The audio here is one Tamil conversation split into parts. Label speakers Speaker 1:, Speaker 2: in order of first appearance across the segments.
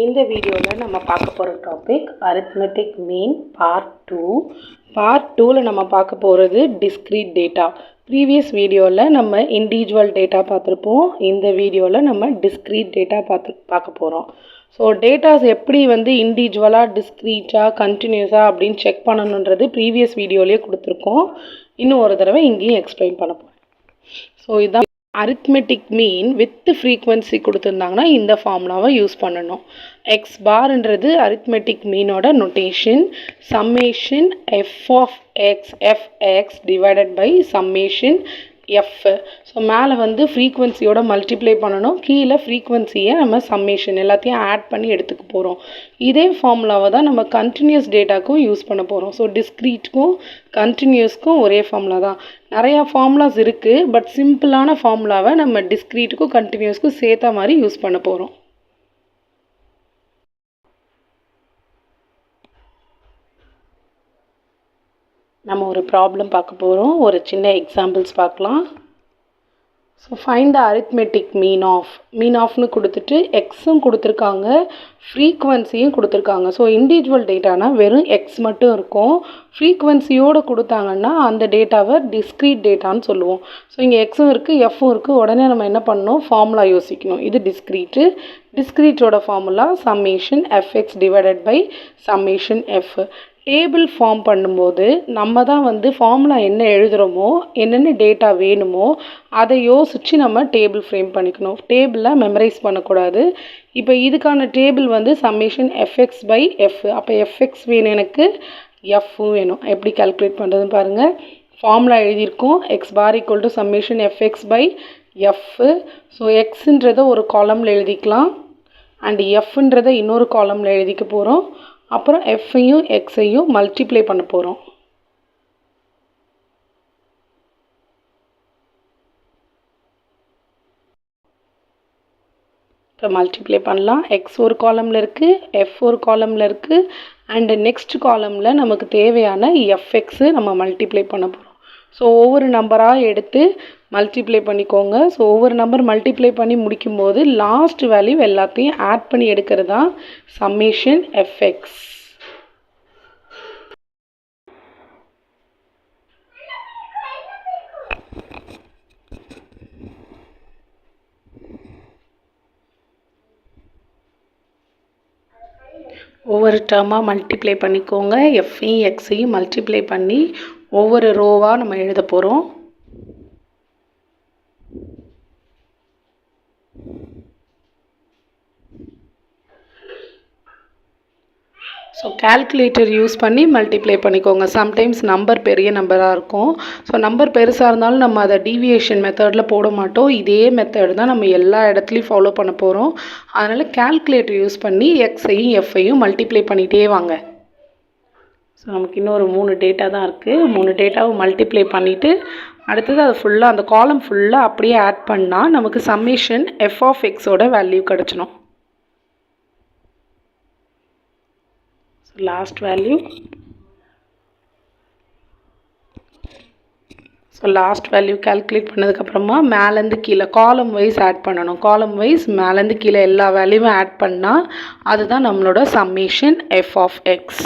Speaker 1: இந்த வீடியோவில் நம்ம பார்க்க போகிற டாபிக் அரித்மெட்டிக் மீன் பார்ட் 2. பார்ட் 2ல் நம்ம பார்க்க போகிறது டிஸ்க்ரீட் டேட்டா. ப்ரீவியஸ் வீடியோவில் நம்ம இண்டிவிஜுவல் டேட்டா பார்த்துருப்போம். இந்த வீடியோவில் நம்ம டிஸ்க்ரீட் டேட்டா பார்க்க போகிறோம். ஸோ டேட்டாஸ் எப்படி இண்டிவிஜுவலாக டிஸ்க்ரீட்டாக கண்டினியூஸாக அப்படின்னு செக் பண்ணணுன்றது ப்ரீவியஸ் வீடியோலேயே கொடுத்துருக்கோம். இன்னும் ஒரு தடவை இங்கேயும் எக்ஸ்பிளைன் பண்ண போகிறேன். ஸோ இதுதான் அரித்மெட்டிக் மீன் வித் ஃப்ரீக்வன்சி கொடுத்துருந்தாங்கன்னா இந்த ஃபார்முலாவை யூஸ் பண்ணணும். எக்ஸ் பார்ன்றது அரித்மெட்டிக் மீனோட notation. Summation F of x divided by summation F. So மேலே ஃப்ரீக்வன்சியோட மல்டிப்ளை பண்ணணும், கீழே ஃப்ரீக்வன்சியை நம்ம சம்மேஷன் எல்லாத்தையும் ஆட் பண்ணி எடுத்துக்க போகிறோம். இதே ஃபார்முலாவை தான் நம்ம கண்டினியூஸ் டேட்டாக்கும் யூஸ் பண்ண போகிறோம். ஸோ டிஸ்க்ரீட்க்கும் கண்டினியூஸ்க்கும் ஒரே ஃபார்முலா தான். நிறையா ஃபார்முலாஸ் இருக்குது, பட் சிம்பிளான ஃபார்முலாவை நம்ம டிஸ்க்ரீட்டுக்கும் கண்டினியூஸ்க்கும் சேர்த்த மாதிரி யூஸ் பண்ண போகிறோம். நம்ம ஒரு ப்ராப்ளம் பார்க்க போகிறோம். ஒரு சின்ன எக்ஸாம்பிள்ஸ் பார்க்கலாம். So find the arithmetic mean ஆஃப்னு கொடுத்துட்டு எக்ஸும் கொடுத்துருக்காங்க, ஃப்ரீக்வன்சியும் கொடுத்துருக்காங்க. ஸோ இண்டிவிஜுவல் டேட்டானா வெறும் எக்ஸ் மட்டும் இருக்கும். ஃப்ரீக்வன்சியோடு கொடுத்தாங்கன்னா அந்த டேட்டாவை டிஸ்க்ரீட் டேட்டான்னு சொல்லுவோம். ஸோ இங்கே எக்ஸும் இருக்குது, எஃப்பும் இருக்குது. உடனே நம்ம என்ன பண்ணணும், ஃபார்முலா யோசிக்கணும். இது டிஸ்க்ரீட்டோட formula summation F X divided by summation F. Table form பண்ணும்போது நம்ம தான் ஃபார்முலா என்ன எழுதுகிறோமோ, என்னென்ன டேட்டா வேணுமோ அதை யோசித்து நம்ம டேபிள் ஃப்ரேம் பண்ணிக்கணும். டேபிளில் மெமரைஸ் பண்ணக்கூடாது. இப்போ இதுக்கான table summation FX by f. அப்போ எஃப்எக்ஸ் வேணும், எனக்கு எஃப்பும் வேணும். எப்படி கால்குலேட் பண்ணுறதுன்னு பாருங்கள். ஃபார்முலா எழுதியிருக்கோம், X bar equal to summation FX by F. So எக்ஸுன்றதை ஒரு காலமில் எழுதிக்கலாம், அண்ட் எஃப்ன்றதை இன்னொரு காலமில் எழுதிக்க போகிறோம். அப்புறம் எஃப்ஐயும் எக்ஸையும் மல்டிப்ளை பண்ண போகிறோம். இப்போ மல்டிப்ளை பண்ணலாம். எக்ஸ் ஒரு காலமில் இருக்குது, எஃப் ஒரு காலமில் இருக்குது, அண்டு நெக்ஸ்ட் காலமில் நமக்கு தேவையான எஃப்எக்ஸு நம்ம மல்டிப்ளை பண்ண போகிறோம். ஸோ ஒவ்வொரு நம்பராக எடுத்து மல்டிப்ளை பண்ணிக்கோங்க. ஸோ ஒவ்வொரு நம்பர் மல்டிப்ளை பண்ணி முடிக்கும்போது லாஸ்ட் வேல்யூ எல்லாத்தையும் ஆட் பண்ணி எடுக்கிறது தான் சம்மேஷன் எஃப்எக்ஸ். ஒவ்வொரு டேர்மாக மல்டிப்ளை பண்ணிக்கோங்க. எஃப்ஐயும் எக்ஸையும் மல்டிப்ளை பண்ணி ஒவ்வொரு ரோவாக நம்ம எழுத போகிறோம். ஸோ கால்குலேட்டர் யூஸ் பண்ணி மல்டிப்ளை பண்ணிக்கோங்க. சம்டைம்ஸ் நம்பர் பெரிய நம்பராக இருக்கும். ஸோ நம்பர் பெருசாக இருந்தாலும் நம்ம அதை டீவியேஷன் மெத்தடில் போட மாட்டோம். இதே மெத்தட் தான் நம்ம எல்லா இடத்துலையும் ஃபாலோ பண்ண போகிறோம். அதனால் கால்குலேட்டர் யூஸ் பண்ணி எக்ஸையும் எஃப்ஐயும் மல்டிப்ளை பண்ணிகிட்டே வாங்க. ஸோ நமக்கு இன்னொரு 3 டேட்டா தான் இருக்குது. 3 டேட்டாவை மல்டிப்ளை பண்ணிவிட்டு அடுத்தது அது ஃபுல்லாக அந்த காலம் ஃபுல்லாக அப்படியே ஆட் பண்ணால் நமக்கு சம்மேஷன் எஃப் ஆஃப் எக்ஸோட வேல்யூ கிடச்சிடும். Last value. So last value calculate பண்ணதுக்கப்புறமா மேலேருந்து கீழே காலம் வைஸ் ஆட் பண்ணணும். காலம் வைஸ் மேலேருந்து கீழே எல்லா வேல்யூவும் ஆட் பண்ணால் அதுதான் நம்மளோட சம்மேஷன் எஃப் ஆஃப் எக்ஸ்.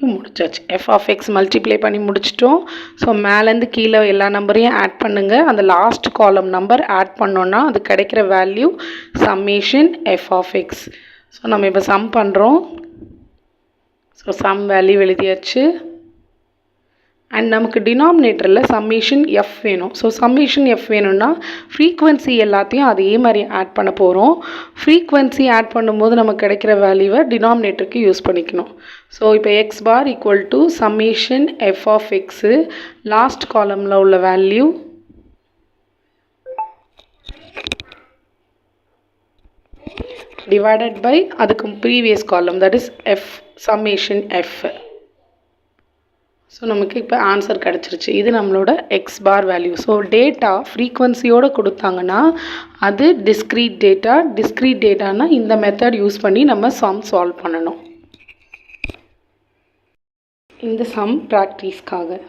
Speaker 1: முடிச்சாச்சு. எஃப் ஆஃப் எக்ஸ் மல்டிப்ளை பண்ணி முடிச்சிட்டோம். ஸோ மேலேருந்து கீழே எல்லா நம்பரையும் ஆட் பண்ணுங்கள். அந்த லாஸ்ட் காலம் நம்பர் ஆட் பண்ணோன்னா அது கிடைக்கிற value summation F of x. So நம்ம இப்போ சம் பண்ணுறோம். ஸோ சம் வேல்யூ எழுதியாச்சு. அண்ட் நமக்கு டினாமினேட்டரில் சம்மேஷன் எஃப் வேணும். ஸோ சம்மேஷன் எஃப் வேணும்னா ஃப்ரீக்வன்சி எல்லாத்தையும் அதே மாதிரி ஆட் பண்ண போகிறோம். ஃப்ரீக்வன்சி ஆட் பண்ணும்போது நமக்கு கிடைக்கிற வேல்யூவை டினாமினேட்டருக்கு யூஸ் பண்ணிக்கணும். ஸோ இப்போ X bar equal to summation F of X last காலமில் உள்ள வேல்யூ டிவைடட் பை அதுக்கு ப்ரீவியஸ் காலம், that is F summation F. So நமக்கு இப்போ ஆன்சர் கிடச்சிருச்சு. இது நம்மளோட X bar value. So data ஃப்ரீக்வன்சியோடு கொடுத்தாங்கன்னா அது டிஸ்க்ரீட் டேட்டானா இந்த மெத்தட் யூஸ் பண்ணி நம்ம சம் சால்வ் பண்ணணும். இந்த சம் ப்ராக்டிஸ்க்காக.